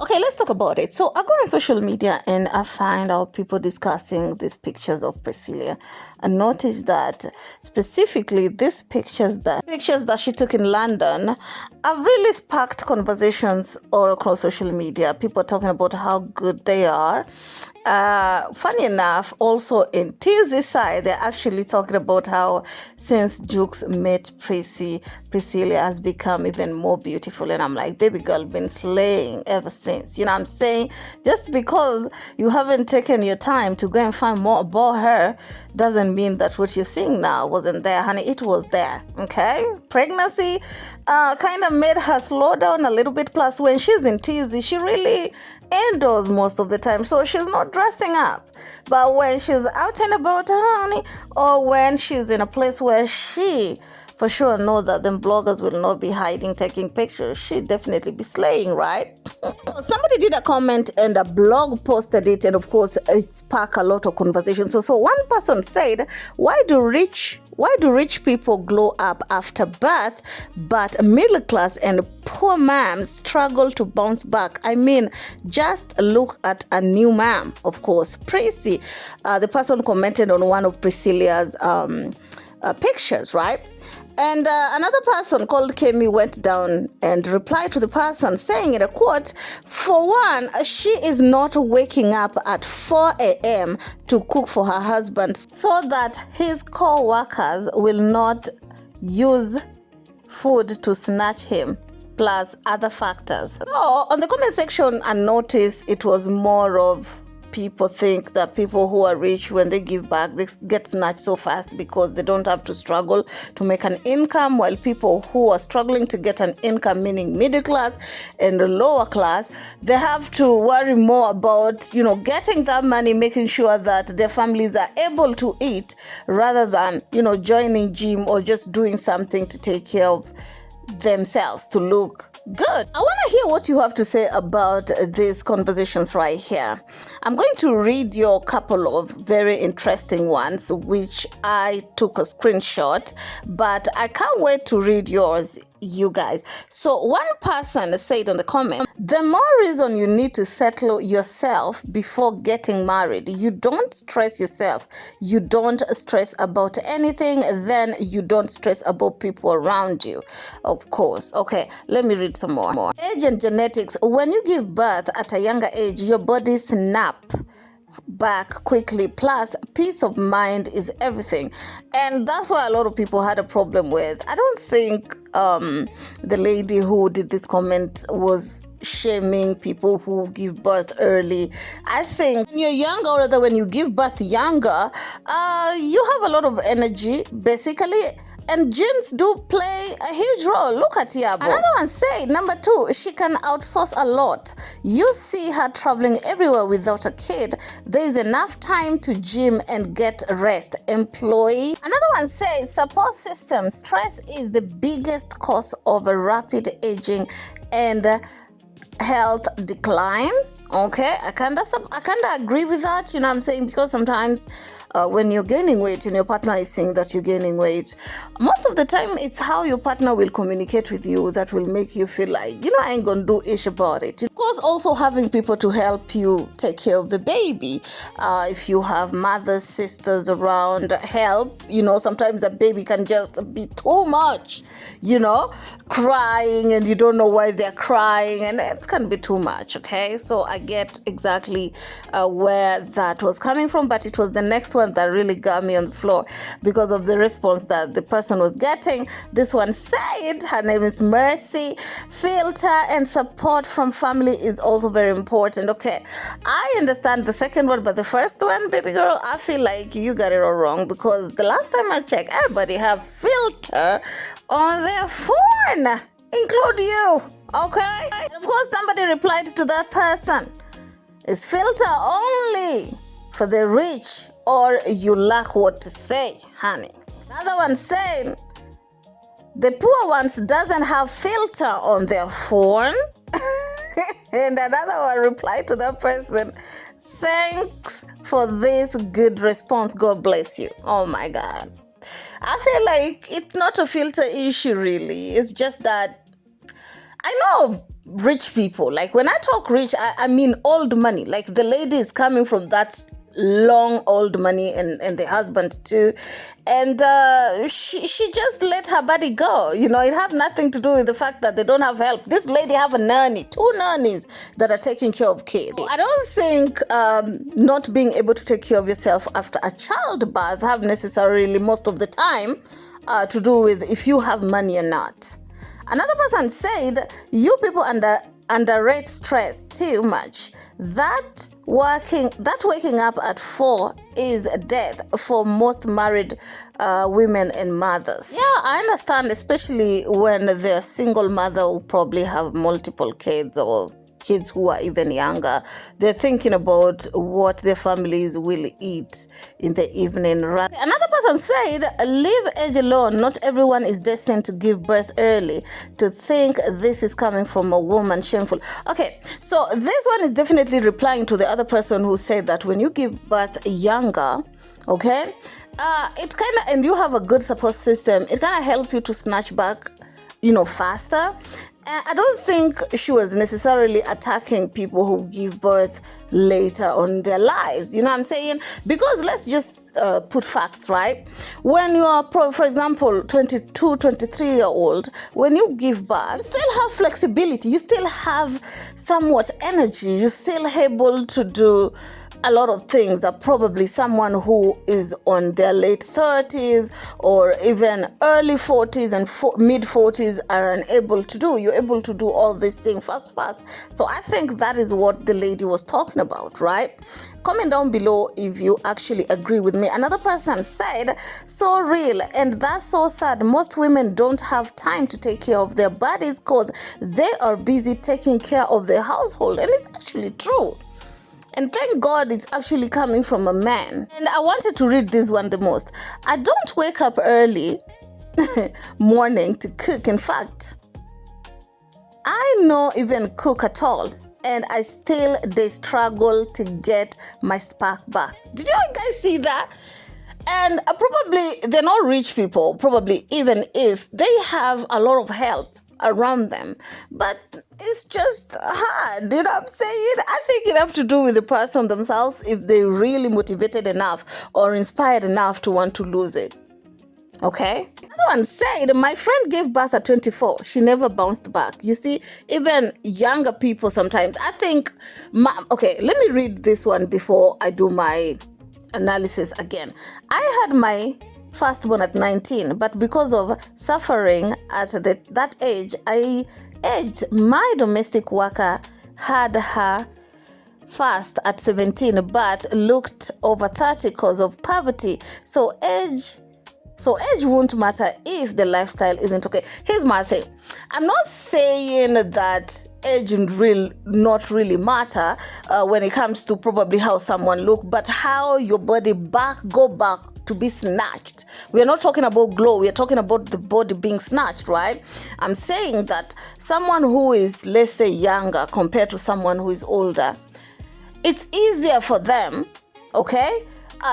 Okay, let's talk about it. So I go on social media and I find out people discussing these pictures of Priscilla. I noticed that specifically these pictures that she took in London have really sparked conversations all across social media. People talking about how good they are. Funny enough, also in TZ side, they're actually talking about how since JUX met Priscilla has become even more beautiful. And I'm like, baby girl, been slaying ever since. You know what I'm saying? Just because you haven't taken your time to go and find more about her doesn't mean that what you're seeing now wasn't there, honey. It was there, okay? Pregnancy kind of made her slow down a little bit. Plus, when she's in TZ, she really indoors most of the time, so she's not dressing up. But when she's out and about, honey, or when she's in a place where she for sure know that them bloggers will not be hiding taking pictures, she definitely be slaying, right? Somebody did a comment and a blog posted it, and of course it sparked a lot of conversation. So one person said, why do rich people glow up after birth, but middle class and poor moms struggle to bounce back? I mean, just look at a new mom, of course, PRISCY. The person commented on one of Priscilla's pictures, right? And another person called Kemi went down and replied to the person saying in a quote, for one, she is not waking up at 4 a.m. to cook for her husband so that his co-workers will not use food to snatch him, plus other factors. So on the comment section, I noticed it was more of people think that people who are rich, when they give back, they get snatched so fast because they don't have to struggle to make an income, while people who are struggling to get an income, meaning middle class and the lower class, they have to worry more about, getting that money, making sure that their families are able to eat rather than, joining gym or just doing something to take care of themselves to look good. I want to hear what you have to say about these conversations right here. I'm going to read you a couple of very interesting ones, which I took a screenshot, but I can't wait to read yours, you guys. So one person said on the comment, the more reason you need to settle yourself before getting married. You don't stress yourself. You don't stress about anything. Then you don't stress about people around you. Of course. Okay, let me read some more. Age and genetics. When you give birth at a younger age, your body snap back quickly, plus peace of mind is everything. And that's why a lot of people had a problem with. I don't think the lady who did this comment was shaming people who give birth early. I think when you're younger, or rather when you give birth younger, you have a lot of energy basically, and genes do play a huge role. Look at Yabo. Another one said, number 2, she can outsource a lot. You see her traveling everywhere without a kid. There is enough time to gym and get rest. Employee. Another one says, support system. Stress is the biggest cause of a rapid aging and health decline. Okay, I kind of agree with that, you know what I'm saying, because sometimes when you're gaining weight and your partner is seeing that you're gaining weight, most of the time it's how your partner will communicate with you that will make you feel like, I ain't gonna do ish about it. Of course, also having people to help you take care of the baby. If you have mothers, sisters around, help. Sometimes a baby can just be too much, crying and you don't know why they're crying, and it can be too much. Okay, so I get exactly where that was coming from, but it was the next one that really got me on the floor because of the response that the person was getting. This one said, her name is Mercy, filter and support from family is also very important. Okay, I understand the second one, but the first one, baby girl, I feel like you got it all wrong, because the last time I checked, everybody have filter on their phone, include you. Okay, and of course somebody replied to that person, is filter only for the rich or you lack what to say, honey. Another one said, the poor ones doesn't have filter on their phone. And another one replied to that person, thanks for this good response, God bless you. Oh my God, I feel like it's not a filter issue really. It's just that I know of rich people. Like when I talk rich, I mean old money. Like the lady is coming from that long old money, and the husband too, and she just let her body go. It have nothing to do with the fact that they don't have help. This lady have a nanny, 2 nannies that are taking care of kids. I don't think not being able to take care of yourself after a childbirth have necessarily most of the time to do with if you have money or not. Another person said, you people underrate stress too much. That waking up at 4 is death for most married women and mothers. Yeah, I understand, especially when they're single mother who probably have multiple kids or kids who are even younger. They're thinking about what their families will eat in the evening. Another person said, leave age alone. Not everyone is destined to give birth early. To think this is coming from a woman, shameful. Okay, so this one is definitely replying to the other person who said that when you give birth younger, okay, it kind of, and you have a good support system, it kind of help you to snatch back faster. I don't think she was necessarily attacking people who give birth later on their lives. You know what I'm saying? Because let's just put facts, right? When you are, for example, 22, 23-year-old, when you give birth, you still have flexibility. You still have somewhat energy. You're still able to do a lot of things that probably someone who is on their late 30s or even early 40s and mid 40s are unable to do. You're able to do all these things fast. So I think that is what the lady was talking about, right? Comment down below if you actually agree with me. Another person said, so real, and that's so sad. Most women don't have time to take care of their bodies because they are busy taking care of their household. And it's actually true. And thank God it's actually coming from a man. And I wanted to read this one the most. I don't wake up early morning to cook. In fact, I don't even cook at all. And I still struggle to get my spark back. Did you guys see that? And probably they're not rich people, probably even if they have a lot of help around them, but it's just hard. You know what I'm saying? I think it have to do with the person themselves, if they're really motivated enough or inspired enough to want to lose it. Okay? Another one said, my friend gave birth at 24. She never bounced back. You see, even younger people sometimes, I think, okay, let me read this one before I do my analysis again. I had my firstborn at 19, but because of suffering at that age, I aged. My domestic worker had her first at 17, but looked over 30 because of poverty. So age won't matter if the lifestyle isn't okay. Here's my thing. I'm not saying that age not really matter when it comes to probably how someone look, but how your body go back to be snatched. We are not talking about glow. We are talking about the body being snatched, right? I'm saying that someone who is, let's say, younger compared to someone who is older, it's easier for them, okay,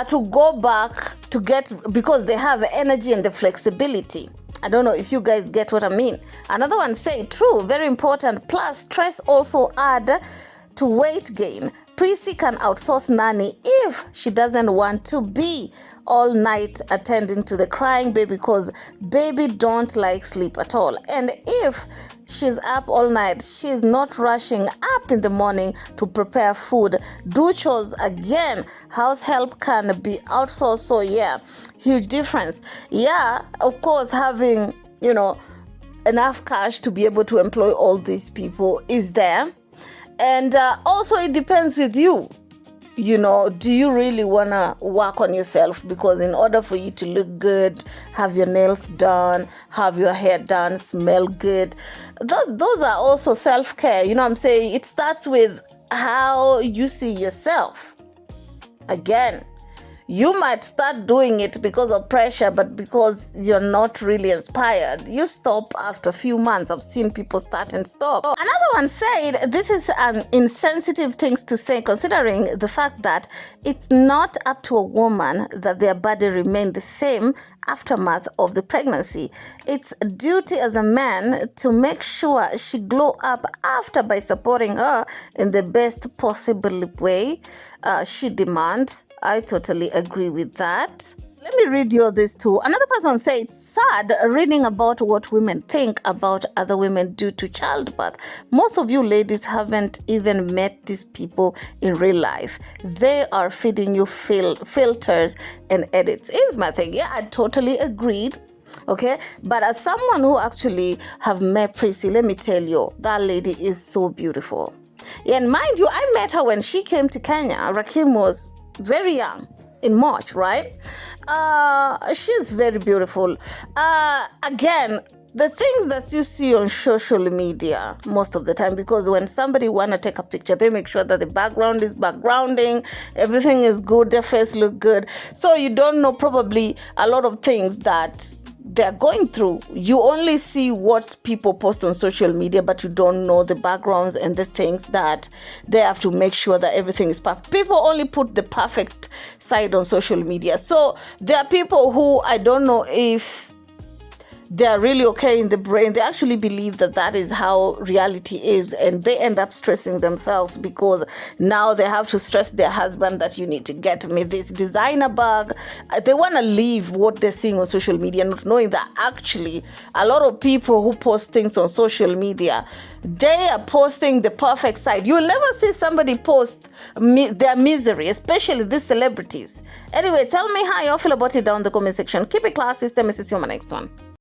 to go back to get, because they have energy and the flexibility. I don't know if you guys get what I mean. Another one say, true, very important. Plus, stress also add to weight gain. PRISCY can outsource nanny if she doesn't want to be all night attending to the crying baby, because baby don't like sleep at all. And if she's up all night, she's not rushing up in the morning to prepare food, do chores again. House help can be outsourced. So yeah, huge difference. Yeah, of course, having enough cash to be able to employ all these people is there. And also it depends with you. Do you really want to work on yourself? Because in order for you to look good, have your nails done, have your hair done, smell good, those are also self-care. You know what I'm saying? It starts with how you see yourself. Again, You might start doing it because of pressure, but because you're not really inspired, you stop after a few months. I've seen people start and stop. Another one said, this is an insensitive thing to say, considering the fact that it's not up to a woman that their body remain the same aftermath of the pregnancy. It's a duty as a man to make sure she glow up after by supporting her in the best possible way she demands. I totally agree with that. Let me read you this too. Another person said, it's sad reading about what women think about other women due to childbirth. Most of you ladies haven't even met these people in real life. They are feeding you filters and edits. Here's my thing. Yeah, I totally agreed. Okay, but as someone who actually have met PRISCY, let me tell you, that lady is so beautiful. Yeah, and mind you, I met her when she came to Kenya. Rakim was very young. In March, right? She's very beautiful. Again, the things that you see on social media most of the time, because when somebody want to take a picture, they make sure that the background is backgrounding, everything is good, their face look good. So you don't know probably a lot of things that they're going through. You only see what people post on social media, but you don't know the backgrounds and the things that they have to make sure that everything is perfect. People only put the perfect side on social media. So there are people who, I don't know if they're really okay in the brain. They actually believe that that is how reality is, and they end up stressing themselves because now they have to stress their husband that you need to get me this designer bag. They want to leave what they're seeing on social media, not knowing that actually a lot of people who post things on social media, they are posting the perfect side. You'll never see somebody post their misery, especially these celebrities. Anyway, tell me how you feel about it down in the comment section. Keep it classy. Stay, Mrs. You, my next one.